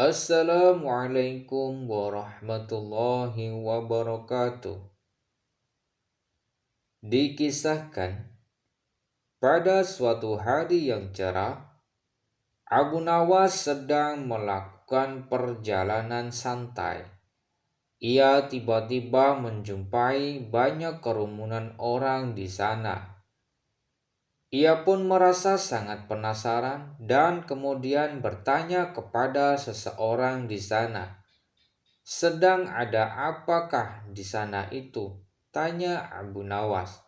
Assalamualaikum warahmatullahi wabarakatuh. Dikisahkan, pada suatu hari yang cerah, Abu Nawas sedang melakukan perjalanan santai. Ia tiba-tiba menjumpai banyak kerumunan orang di sana. Ia pun merasa sangat penasaran dan kemudian bertanya kepada seseorang di sana. "Sedang ada apakah di sana itu?" tanya Abu Nawas.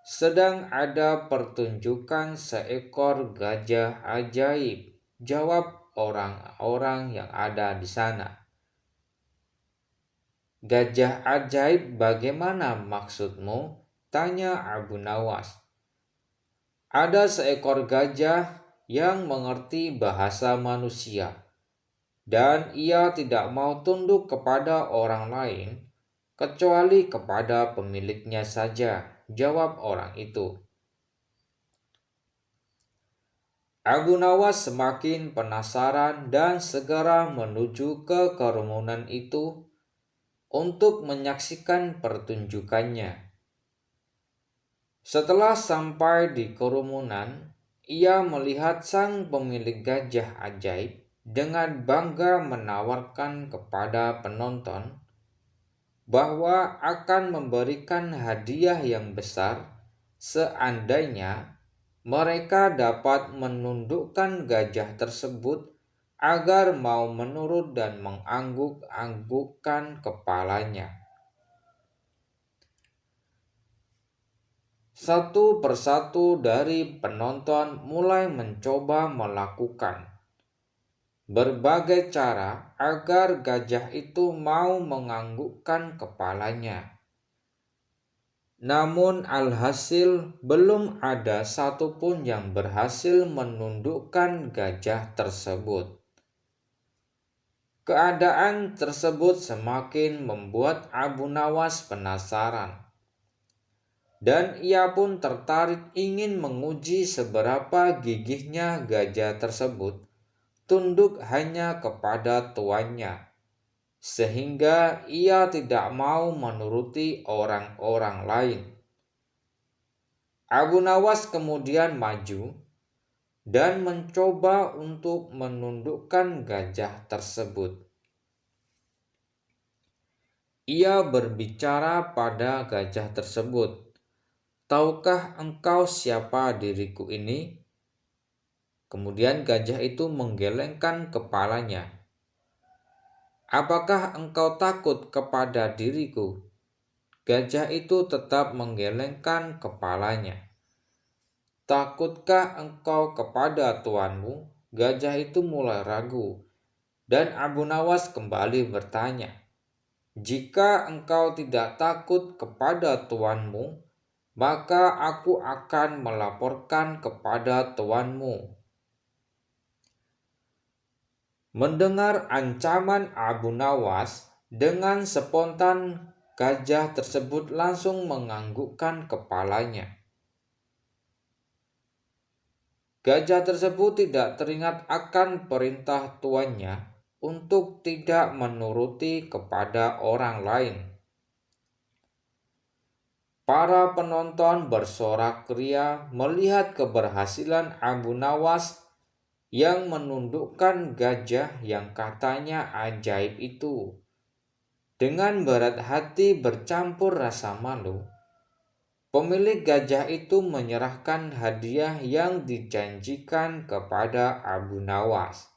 "Sedang ada pertunjukan seekor gajah ajaib," jawab orang-orang yang ada di sana. "Gajah ajaib bagaimana maksudmu?" tanya Abu Nawas. "Ada seekor gajah yang mengerti bahasa manusia, dan ia tidak mau tunduk kepada orang lain kecuali kepada pemiliknya saja," jawab orang itu. Abu Nawas semakin penasaran dan segera menuju ke kerumunan itu untuk menyaksikan pertunjukannya. Setelah sampai di kerumunan, ia melihat sang pemilik gajah ajaib dengan bangga menawarkan kepada penonton bahwa akan memberikan hadiah yang besar seandainya mereka dapat menundukkan gajah tersebut agar mau menurut dan mengangguk-anggukkan kepalanya. Satu persatu dari penonton mulai mencoba melakukan berbagai cara agar gajah itu mau menganggukkan kepalanya. Namun alhasil belum ada satupun yang berhasil menundukkan gajah tersebut. Keadaan tersebut semakin membuat Abu Nawas penasaran, dan ia pun tertarik ingin menguji seberapa gigihnya gajah tersebut tunduk hanya kepada tuannya, sehingga ia tidak mau menuruti orang-orang lain. Abu Nawas kemudian maju dan mencoba untuk menundukkan gajah tersebut. Ia berbicara pada gajah tersebut, "Tahukah engkau siapa diriku ini?" Kemudian gajah itu menggelengkan kepalanya. "Apakah engkau takut kepada diriku?" Gajah itu tetap menggelengkan kepalanya. "Takutkah engkau kepada tuanmu?" Gajah itu mulai ragu, dan Abu Nawas kembali bertanya, "Jika engkau tidak takut kepada tuanmu, maka aku akan melaporkan kepada tuanmu." Mendengar ancaman Abu Nawas, dengan spontan gajah tersebut langsung menganggukkan kepalanya. Gajah tersebut tidak teringat akan perintah tuannya untuk tidak menuruti kepada orang lain. Para penonton bersorak-ria melihat keberhasilan Abu Nawas yang menundukkan gajah yang katanya ajaib itu. Dengan berat hati bercampur rasa malu, pemilik gajah itu menyerahkan hadiah yang dijanjikan kepada Abu Nawas.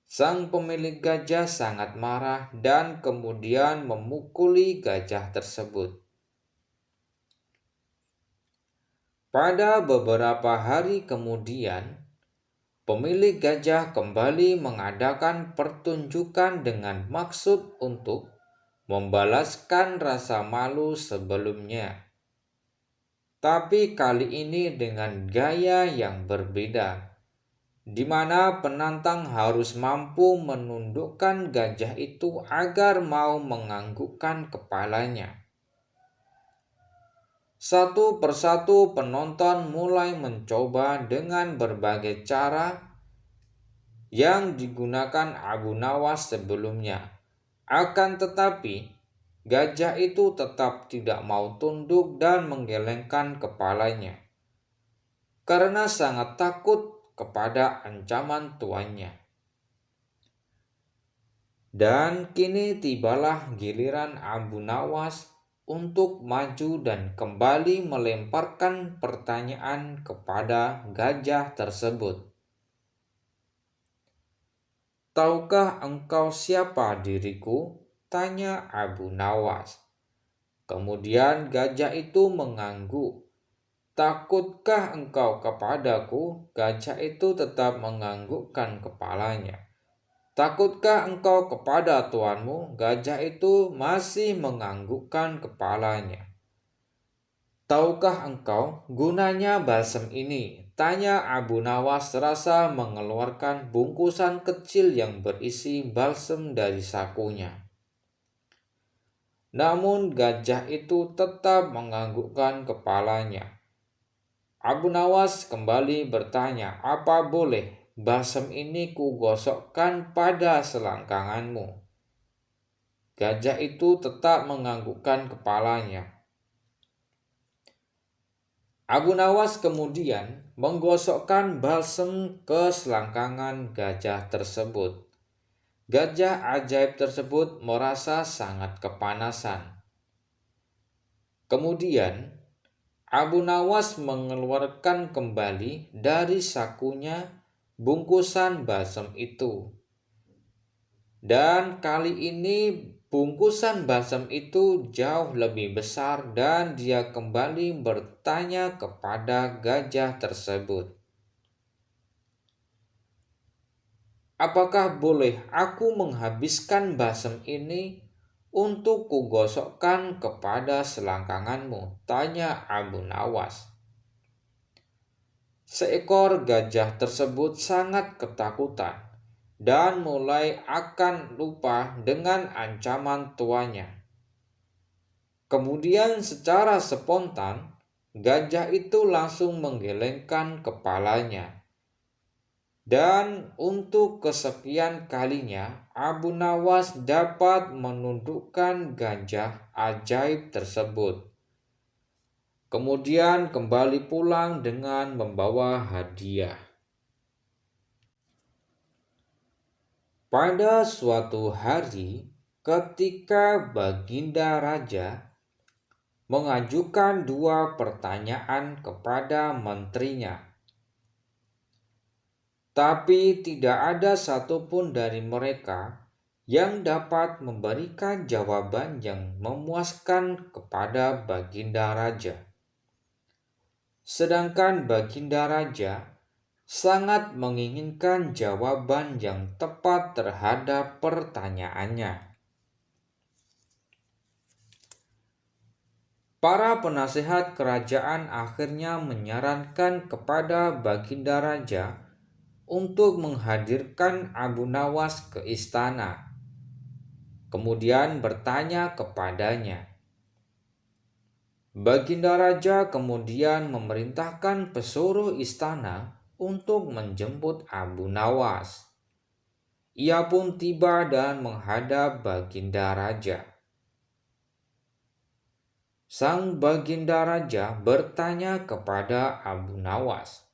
Sang pemilik gajah sangat marah dan kemudian memukuli gajah tersebut. Pada beberapa hari kemudian, pemilik gajah kembali mengadakan pertunjukan dengan maksud untuk membalaskan rasa malu sebelumnya. Tapi kali ini dengan gaya yang berbeda, di mana penantang harus mampu menundukkan gajah itu agar mau menganggukkan kepalanya. Satu persatu penonton mulai mencoba dengan berbagai cara yang digunakan Abu Nawas sebelumnya. Akan tetapi, gajah itu tetap tidak mau tunduk dan menggelengkan kepalanya karena sangat takut kepada ancaman tuannya. Dan kini tibalah giliran Abu Nawas untuk maju dan kembali melemparkan pertanyaan kepada gajah tersebut. "Tahukah engkau siapa diriku?" tanya Abu Nawas. Kemudian gajah itu mengangguk. "Takutkah engkau kepadaku?" Gajah itu tetap menganggukkan kepalanya. "Takutkah engkau kepada tuanmu?" Gajah itu masih menganggukkan kepalanya. "Tahukah engkau gunanya balsam ini?" tanya Abu Nawas serasa mengeluarkan bungkusan kecil yang berisi balsam dari sakunya. Namun gajah itu tetap menganggukkan kepalanya. Abu Nawas kembali bertanya, "Apa boleh balsam ini kugosokkan pada selangkanganmu?" Gajah itu tetap menganggukkan kepalanya. Abu Nawas kemudian menggosokkan balsam ke selangkangan gajah tersebut. Gajah ajaib tersebut merasa sangat kepanasan. Kemudian Abu Nawas mengeluarkan kembali dari sakunya bungkusan balsam itu. Dan kali ini bungkusan balsam itu jauh lebih besar dan dia kembali bertanya kepada gajah tersebut, "Apakah boleh aku menghabiskan balsam ini untuk kugosokkan kepada selangkanganmu?" tanya Abu Nawas. Seekor gajah tersebut sangat ketakutan dan mulai akan lupa dengan ancaman tuannya. Kemudian secara spontan, gajah itu langsung menggelengkan kepalanya. Dan untuk kesekian kalinya, Abu Nawas dapat menundukkan gajah ajaib tersebut. Kemudian kembali pulang dengan membawa hadiah. Pada suatu hari, ketika Baginda Raja mengajukan dua pertanyaan kepada menterinya, tapi tidak ada satupun dari mereka yang dapat memberikan jawaban yang memuaskan kepada Baginda Raja. Sedangkan Baginda Raja sangat menginginkan jawaban yang tepat terhadap pertanyaannya. Para penasehat kerajaan akhirnya menyarankan kepada Baginda Raja untuk menghadirkan Abu Nawas ke istana. Kemudian bertanya kepadanya. Baginda Raja kemudian memerintahkan pesuruh istana untuk menjemput Abu Nawas. Ia pun tiba dan menghadap Baginda Raja. Sang Baginda Raja bertanya kepada Abu Nawas,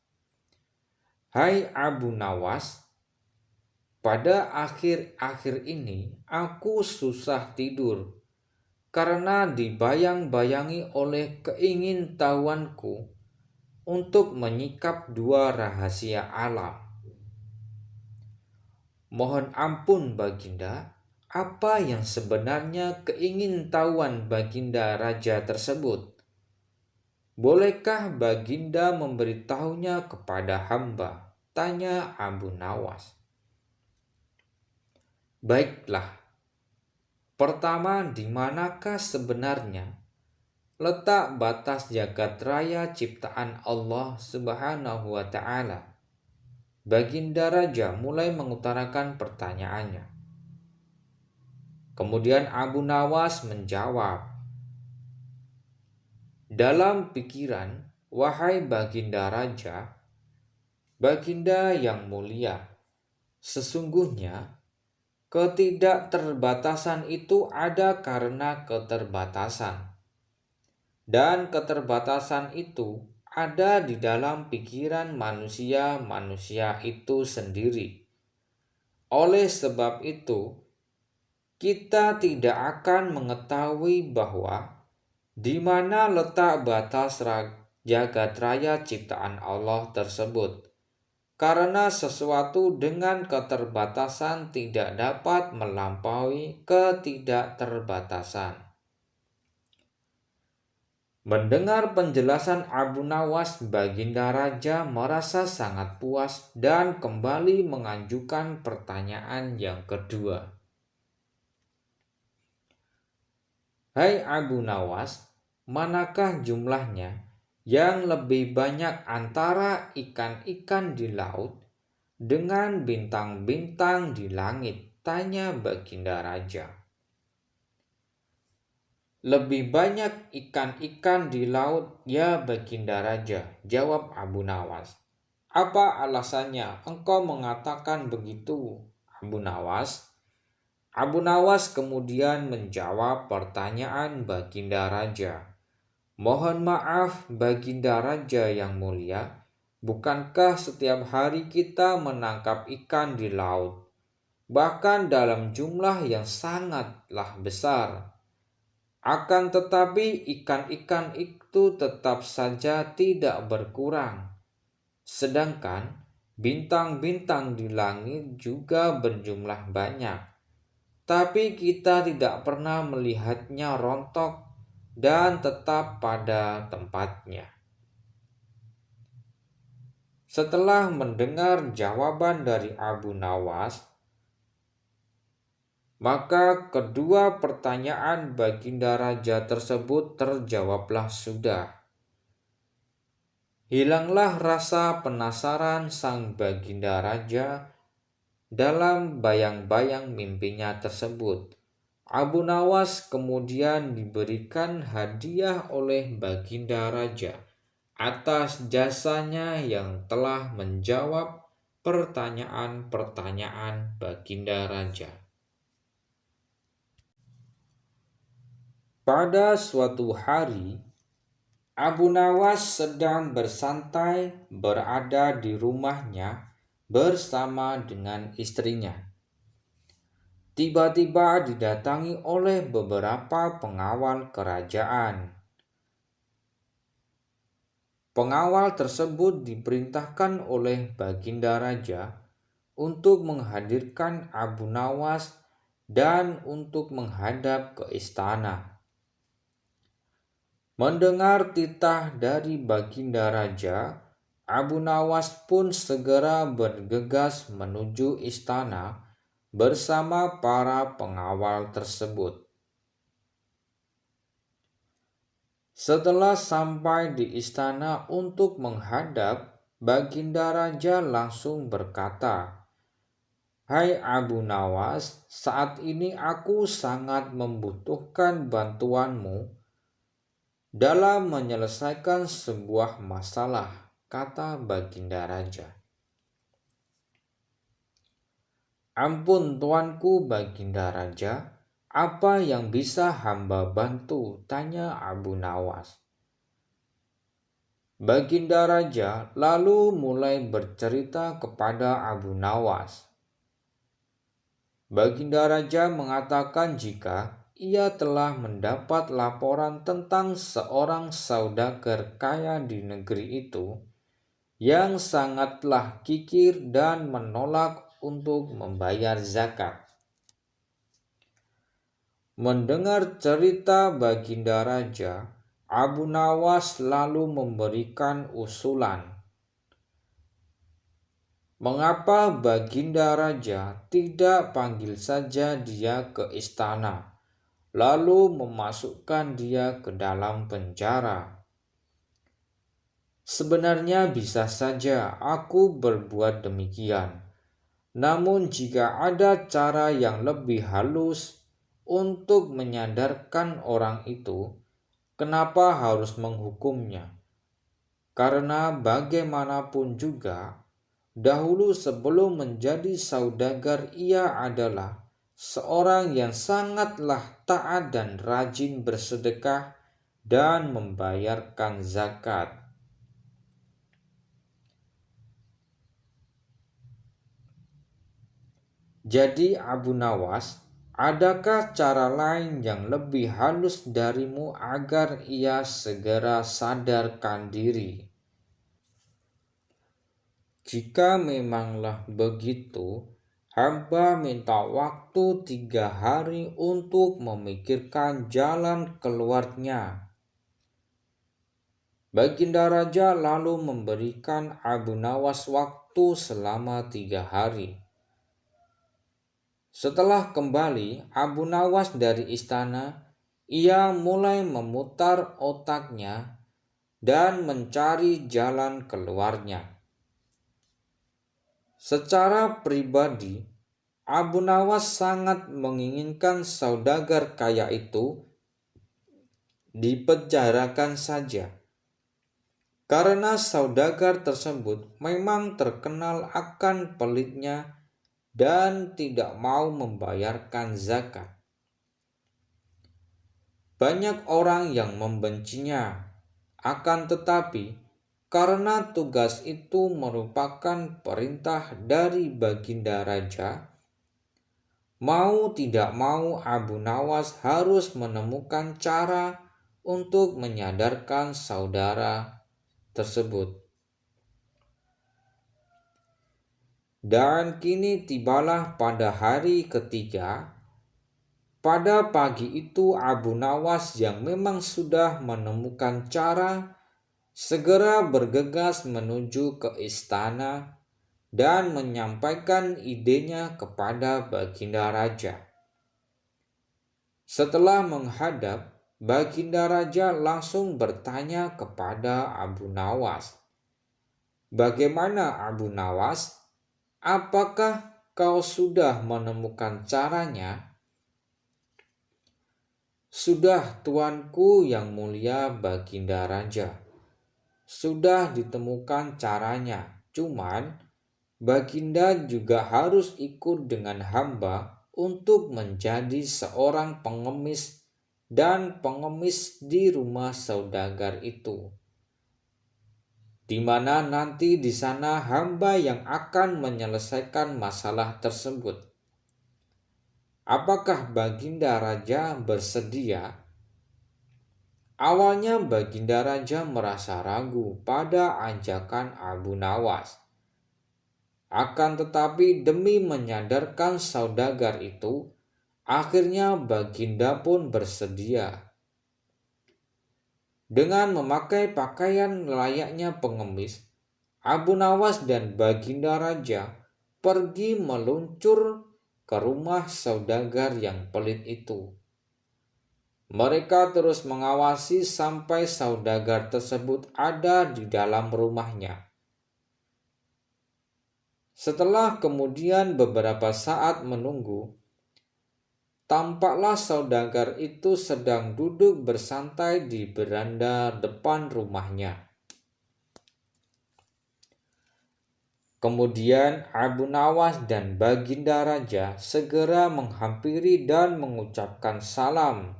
"Hai Abu Nawas, pada akhir-akhir ini aku susah tidur karena dibayang-bayangi oleh keingintahuanku untuk menyikap dua rahasia alam. Mohon ampun Baginda, apa yang sebenarnya keingintahuan Baginda Raja tersebut? Bolehkah Baginda memberitahunya kepada hamba?" tanya Abu Nawas. "Baiklah. Pertama, di manakah sebenarnya letak batas jagat raya ciptaan Allah Subhanahu wa Ta'ala?" Baginda Raja mulai mengutarakan pertanyaannya. Kemudian Abu Nawas menjawab, "Dalam pikiran, wahai Baginda Raja, Baginda yang mulia, Sesungguhnya ketidakterbatasan itu ada karena keterbatasan, dan keterbatasan itu ada di dalam pikiran manusia itu sendiri. Oleh sebab itu, kita tidak akan mengetahui bahwa di mana letak batas jagat raya ciptaan Allah tersebut. Karena sesuatu dengan keterbatasan tidak dapat melampaui ketidakterbatasan. Mendengar penjelasan Abu Nawas, Baginda Raja merasa sangat puas dan kembali mengajukan pertanyaan yang kedua. Hai Abu Nawas, manakah jumlahnya yang lebih banyak antara ikan-ikan di laut dengan bintang-bintang di langit? Tanya Baginda Raja. Lebih banyak ikan-ikan di laut, ya Baginda Raja, jawab Abu Nawas. Apa alasannya engkau mengatakan begitu, Abu Nawas? Abu Nawas kemudian menjawab pertanyaan Baginda Raja. Mohon maaf Baginda Raja yang mulia, bukankah setiap hari kita menangkap ikan di laut, bahkan dalam jumlah yang sangatlah besar? Akan tetapi ikan-ikan itu tetap saja tidak berkurang. Sedangkan bintang-bintang di langit juga berjumlah banyak. Tapi kita tidak pernah melihatnya rontok dan tetap pada tempatnya. Setelah mendengar jawaban dari Abu Nawas, maka kedua pertanyaan Baginda Raja tersebut terjawablah sudah. Hilanglah rasa penasaran sang Baginda Raja dalam bayang-bayang mimpinya tersebut. Abu Nawas kemudian diberikan hadiah oleh Baginda Raja atas jasanya yang telah menjawab pertanyaan-pertanyaan Baginda Raja. Pada suatu hari, Abu Nawas sedang bersantai berada di rumahnya bersama dengan istrinya. Tiba-tiba didatangi oleh beberapa pengawal kerajaan. Pengawal tersebut diperintahkan oleh Baginda Raja untuk menghadirkan Abu Nawas dan untuk menghadap ke istana. Mendengar titah dari Baginda Raja, Abu Nawas pun segera bergegas menuju istana bersama para pengawal tersebut. Setelah sampai di istana untuk menghadap, Baginda Raja langsung berkata, "Hai Abu Nawas, saat ini aku sangat membutuhkan bantuanmu dalam menyelesaikan sebuah masalah," kata Baginda Raja. "Ampun tuanku Baginda Raja, apa yang bisa hamba bantu?" tanya Abu Nawas. Baginda Raja lalu mulai bercerita kepada Abu Nawas. Baginda Raja mengatakan jika ia telah mendapat laporan tentang seorang saudagar kaya di negeri itu yang sangatlah kikir dan menolak untuk membayar zakat. Mendengar cerita Baginda Raja, Abu Nawas lalu memberikan usulan. Mengapa Baginda Raja tidak panggil saja dia ke istana, lalu memasukkan dia ke dalam penjara? Sebenarnya bisa saja aku berbuat demikian. Namun jika ada cara yang lebih halus untuk menyadarkan orang itu, kenapa harus menghukumnya? Karena bagaimanapun juga, Dahulu sebelum menjadi saudagar ia adalah seorang yang sangatlah taat dan rajin bersedekah dan membayarkan zakat. Jadi Abu Nawas, adakah cara lain yang lebih halus darimu agar ia segera sadarkan diri? Jika memanglah begitu, hamba minta waktu 3 hari untuk memikirkan jalan keluarnya. Baginda Raja lalu memberikan Abu Nawas waktu selama 3 hari. Setelah kembali Abu Nawas dari istana, ia mulai memutar otaknya dan mencari jalan keluarnya. Secara pribadi, Abu Nawas sangat menginginkan saudagar kaya itu dipenjarakan saja, karena saudagar tersebut memang terkenal akan pelitnya dan tidak mau membayarkan zakat. Banyak orang yang membencinya, akan tetapi karena tugas itu merupakan perintah dari Baginda Raja, mau tidak mau Abu Nawas harus menemukan cara untuk menyadarkan saudara tersebut. Dan kini tibalah pada hari ketiga. Pada pagi itu Abu Nawas yang memang sudah menemukan cara segera bergegas menuju ke istana dan menyampaikan idenya kepada Baginda Raja. Setelah menghadap, Baginda Raja langsung bertanya kepada Abu Nawas, "Bagaimana Abu Nawas? Apakah kau sudah menemukan caranya?" "Sudah, tuanku yang mulia Baginda Raja. Sudah ditemukan caranya, cuman Baginda juga harus ikut dengan hamba untuk menjadi seorang pengemis dan pengemis di rumah saudagar itu, di mana nanti di sana hamba yang akan menyelesaikan masalah tersebut. Apakah Baginda Raja bersedia?" Awalnya Baginda Raja merasa ragu pada ajakan Abu Nawas. Akan tetapi demi menyadarkan saudagar itu, akhirnya Baginda pun bersedia. Dengan memakai pakaian layaknya pengemis, Abu Nawas dan Baginda Raja pergi meluncur ke rumah saudagar yang pelit itu. Mereka terus mengawasi sampai saudagar tersebut ada di dalam rumahnya. Setelah kemudian beberapa saat menunggu, tampaklah saudagar itu sedang duduk bersantai di beranda depan rumahnya. Kemudian Abu Nawas dan Baginda Raja segera menghampiri dan mengucapkan salam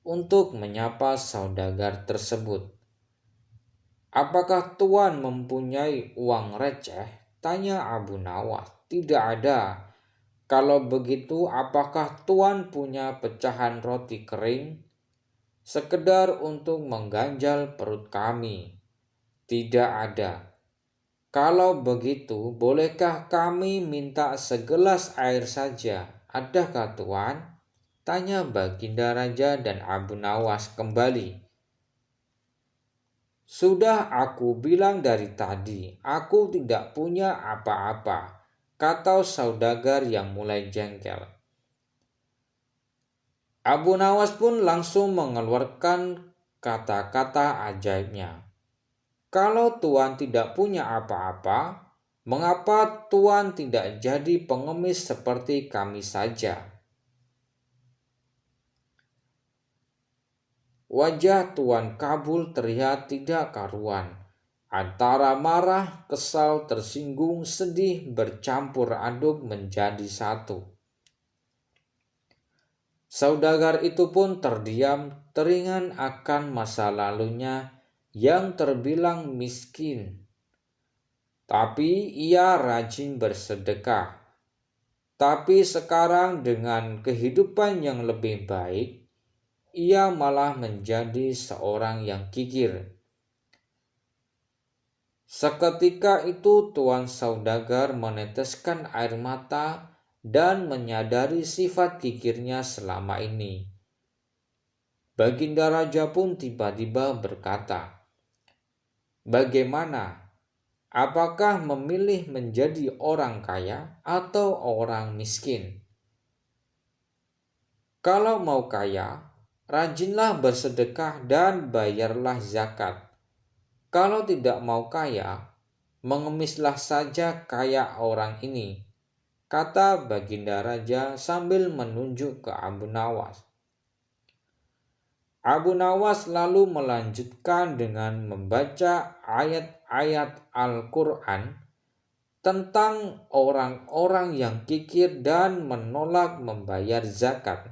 untuk menyapa saudagar tersebut. "Apakah tuan mempunyai uang receh?" tanya Abu Nawas. "Tidak ada." "Kalau begitu apakah tuan punya pecahan roti kering? Sekedar untuk mengganjal perut kami." "Tidak ada." "Kalau begitu bolehkah kami minta segelas air saja? Adakah tuan?" tanya Baginda Raja dan Abu Nawas kembali. "Sudah aku bilang dari tadi, aku tidak punya apa-apa," kata saudagar yang mulai jengkel. Abu Nawas pun langsung mengeluarkan kata-kata ajaibnya. "Kalau tuan tidak punya apa-apa, mengapa tuan tidak jadi pengemis seperti kami saja?" Wajah Tuan Kabul terlihat tidak karuan. antara marah, kesal, tersinggung, sedih bercampur aduk menjadi satu. Saudagar itu pun terdiam, teringat akan masa lalunya yang terbilang miskin. Tapi ia rajin bersedekah. Tapi sekarang dengan kehidupan yang lebih baik, ia malah menjadi seorang yang kikir. Seketika itu tuan saudagar meneteskan air mata dan menyadari sifat kikirnya selama ini. Baginda Raja pun tiba-tiba berkata, "Bagaimana? Apakah memilih menjadi orang kaya atau orang miskin? Kalau mau kaya, rajinlah bersedekah dan bayarlah zakat. Kalau tidak mau kaya, mengemislah saja kayak orang ini," kata Baginda Raja sambil menunjuk ke Abu Nawas. Abu Nawas lalu melanjutkan dengan membaca ayat-ayat Al-Quran tentang orang-orang yang kikir dan menolak membayar zakat.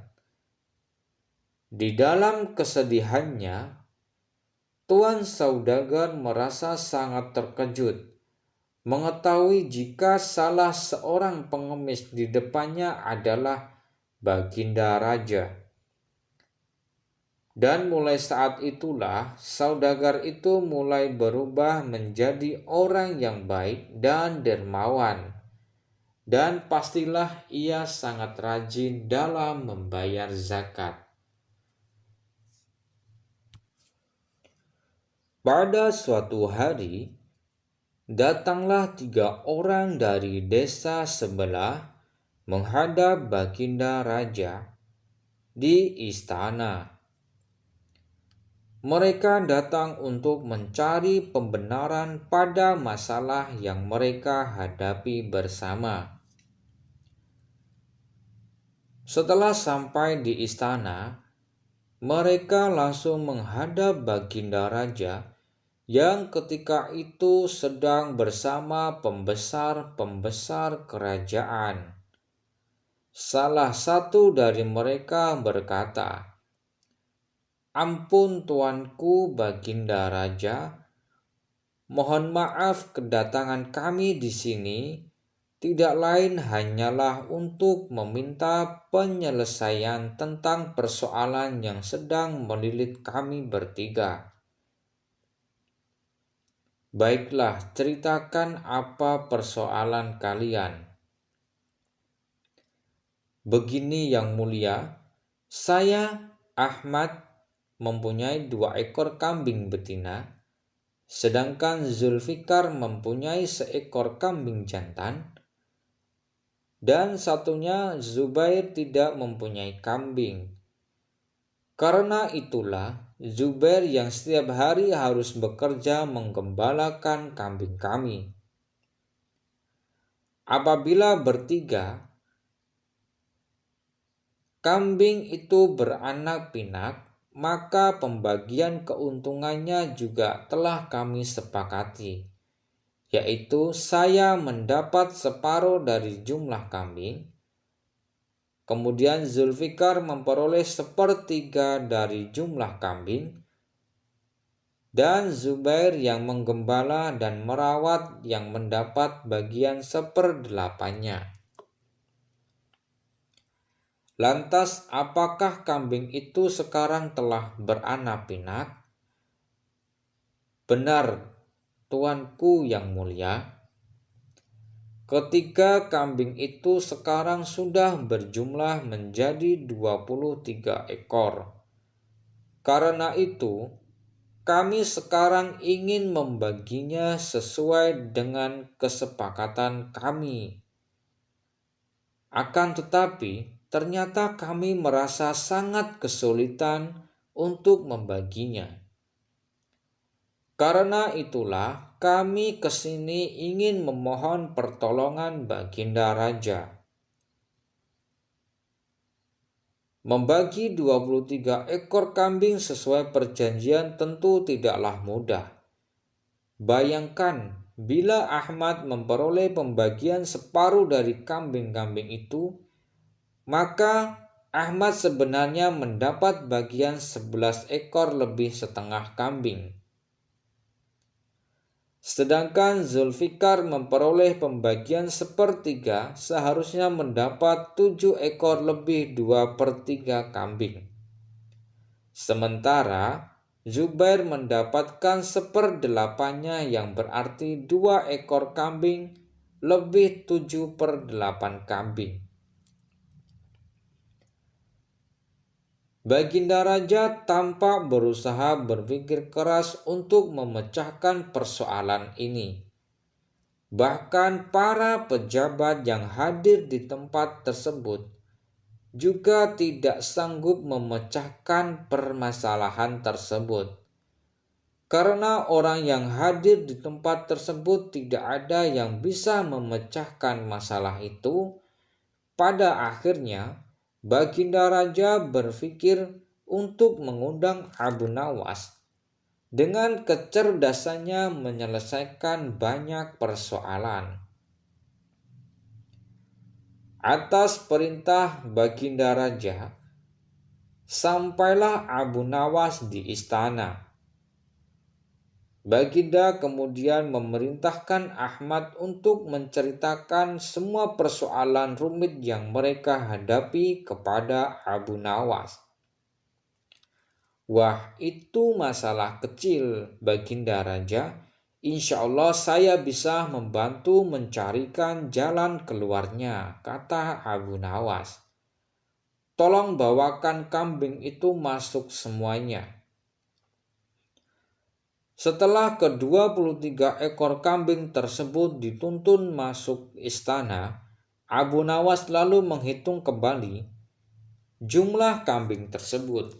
Di dalam kesedihannya, tuan saudagar merasa sangat terkejut mengetahui jika salah seorang pengemis di depannya adalah Baginda Raja. Dan mulai saat itulah saudagar itu mulai berubah menjadi orang yang baik dan dermawan. Dan pastilah ia sangat rajin dalam membayar zakat. Pada suatu hari, datanglah 3 orang dari desa sebelah menghadap Baginda Raja di istana. Mereka datang untuk mencari pembenaran pada masalah yang mereka hadapi bersama. Setelah sampai di istana, mereka langsung menghadap Baginda Raja yang ketika itu sedang bersama pembesar-pembesar kerajaan. Salah satu dari mereka berkata, "Ampun tuanku Baginda Raja, mohon maaf kedatangan kami di sini tidak lain hanyalah untuk meminta penyelesaian tentang persoalan yang sedang melilit kami bertiga." "Baiklah, ceritakan apa persoalan kalian." "Begini yang mulia, saya Ahmad mempunyai 2 ekor kambing betina, sedangkan Zulfikar mempunyai seekor kambing jantan, dan satunya Zubair tidak mempunyai kambing. Karena itulah Zubair yang setiap hari harus bekerja menggembalakan kambing kami. Apabila bertiga kambing itu beranak pinak, maka pembagian keuntungannya juga telah kami sepakati, yaitu saya mendapat separuh dari jumlah kambing, kemudian Zulfikar memperoleh 1/3 dari jumlah kambing, dan Zubair yang menggembala dan merawat yang mendapat bagian 1/8-nya. Lantas apakah kambing itu sekarang telah beranak pinak?" "Benar, tuanku yang mulia. Ketiga kambing itu sekarang sudah berjumlah menjadi 23 ekor. Karena itu, kami sekarang ingin membaginya sesuai dengan kesepakatan kami. Akan tetapi, ternyata kami merasa sangat kesulitan untuk membaginya. Karena itulah kami kesini ingin memohon pertolongan Baginda Raja. Membagi 23 ekor kambing sesuai perjanjian tentu tidaklah mudah. Bayangkan bila Ahmad memperoleh pembagian separuh dari kambing-kambing itu, maka Ahmad sebenarnya mendapat bagian 11 ekor lebih setengah kambing. Sedangkan Zulfikar memperoleh pembagian sepertiga, seharusnya mendapat 7 ekor lebih 2/3 kambing. Sementara Zubair mendapatkan 1/8-nya, yang berarti 2 ekor kambing lebih 7/8 kambing. Baginda Raja tampak berusaha berpikir keras untuk memecahkan persoalan ini. Bahkan para pejabat yang hadir di tempat tersebut juga tidak sanggup memecahkan permasalahan tersebut. Karena orang yang hadir di tempat tersebut tidak ada yang bisa memecahkan masalah itu, pada akhirnya Baginda Raja berpikir untuk mengundang Abu Nawas. Dengan kecerdasannya menyelesaikan banyak persoalan. Atas perintah Baginda Raja, sampailah Abu Nawas di istana. Baginda kemudian memerintahkan Ahmad untuk menceritakan semua persoalan rumit yang mereka hadapi kepada Abu Nawas. Wah, itu masalah kecil, Baginda Raja. Insya Allah saya bisa membantu mencarikan jalan keluarnya, kata Abu Nawas. Tolong bawakan kambing itu masuk semuanya. Setelah ke-23 ekor kambing tersebut dituntun masuk istana, Abu Nawas lalu menghitung kembali jumlah kambing tersebut.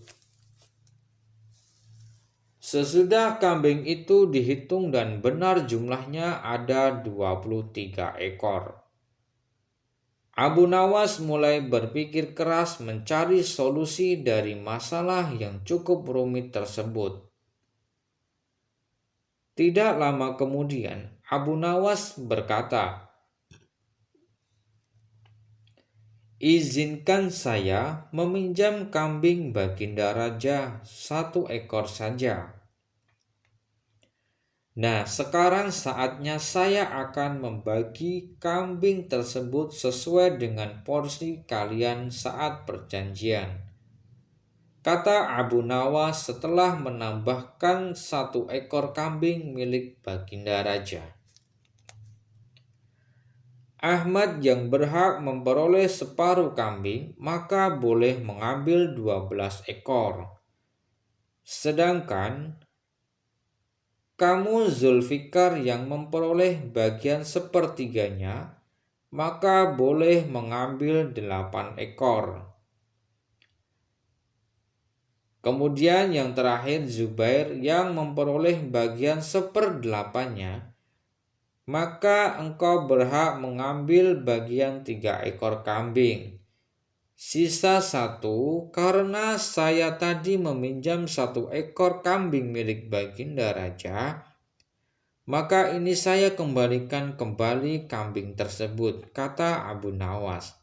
Sesudah kambing itu dihitung dan benar jumlahnya ada 23 ekor. Abu Nawas mulai berpikir keras mencari solusi dari masalah yang cukup rumit tersebut. Tidak lama kemudian, Abu Nawas berkata, "Izinkan saya meminjam kambing Baginda Raja 1 ekor saja. Nah, sekarang saatnya saya akan membagi kambing tersebut sesuai dengan porsi kalian saat perjanjian," kata Abu Nawas setelah menambahkan 1 ekor kambing milik Baginda Raja. Ahmad yang berhak memperoleh separuh kambing maka boleh mengambil 12 ekor. Sedangkan kamu Zulfikar yang memperoleh bagian sepertiganya, maka boleh mengambil 8 ekor. Kemudian yang terakhir Zubair yang memperoleh bagian 1/8-nya, maka engkau berhak mengambil bagian 3 ekor kambing. Sisa 1 karena saya tadi meminjam 1 ekor kambing milik Baginda Raja, maka ini saya kembalikan kembali kambing tersebut, kata Abu Nawas.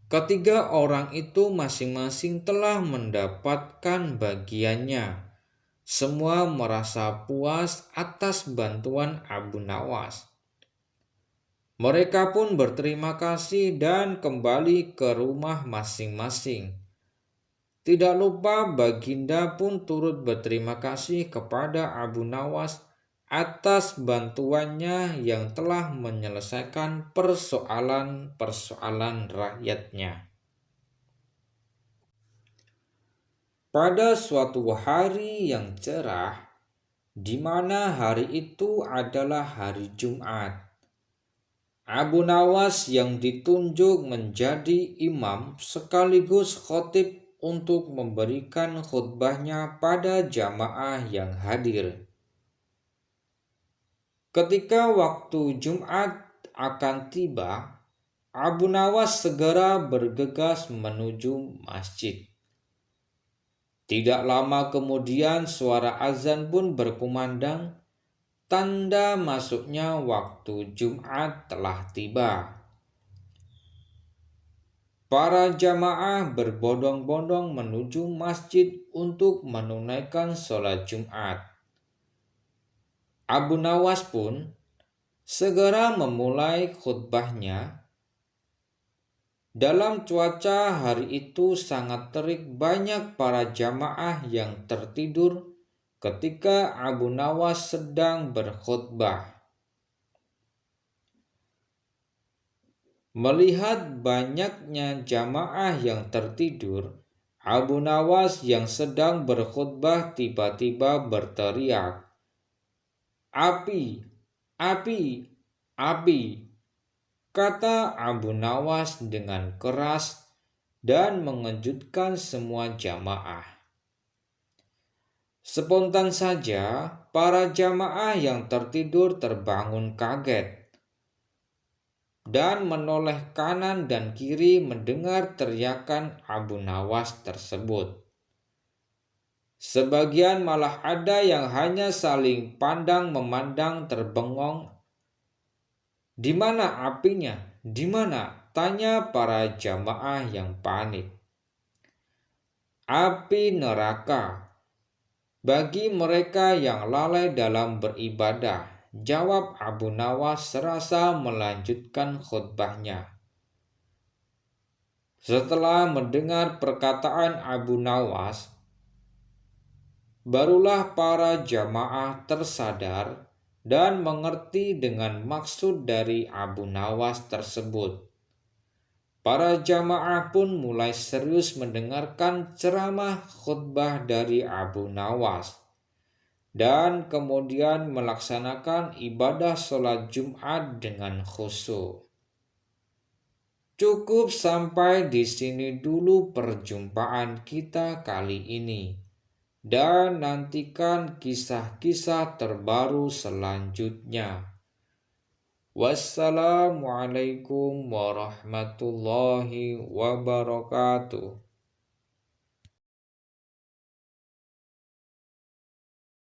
Ketiga orang itu masing-masing telah mendapatkan bagiannya. Semua merasa puas atas bantuan Abu Nawas. Mereka pun berterima kasih dan kembali ke rumah masing-masing. Tidak lupa Baginda pun turut berterima kasih kepada Abu Nawas atas bantuannya yang telah menyelesaikan persoalan-persoalan rakyatnya. Pada suatu hari yang cerah, di mana hari itu adalah hari Jumat, Abu Nawas yang ditunjuk menjadi imam sekaligus khatib untuk memberikan khutbahnya pada jamaah yang hadir. Ketika waktu Jumat akan tiba, Abu Nawas segera bergegas menuju masjid. Tidak lama kemudian suara azan pun berkumandang, tanda masuknya waktu Jumat telah tiba. Para jamaah berbondong-bondong menuju masjid untuk menunaikan sholat Jumat. Abu Nawas pun segera memulai khutbahnya. Dalam cuaca hari itu sangat terik, banyak para jamaah yang tertidur ketika Abu Nawas sedang berkhutbah. Melihat banyaknya jamaah yang tertidur, Abu Nawas yang sedang berkhutbah tiba-tiba berteriak, "Api, api, api!" kata Abu Nawas dengan keras dan mengejutkan semua jamaah. Spontan saja, para jamaah yang tertidur terbangun kaget dan menoleh kanan dan kiri mendengar teriakan Abu Nawas tersebut. Sebagian malah ada yang hanya saling pandang memandang terbengong. "Di mana apinya? Di mana?" tanya para jamaah yang panik. "Api neraka bagi mereka yang lalai dalam beribadah," jawab Abu Nawas serasa melanjutkan khutbahnya. Setelah mendengar perkataan Abu Nawas, barulah para jamaah tersadar dan mengerti dengan maksud dari Abu Nawas tersebut. Para jamaah pun mulai serius mendengarkan ceramah khutbah dari Abu Nawas dan kemudian melaksanakan ibadah sholat Jumat dengan khusyuk. Cukup sampai di sini dulu perjumpaan kita kali ini, dan nantikan kisah-kisah terbaru selanjutnya. Wassalamualaikum warahmatullahi wabarakatuh.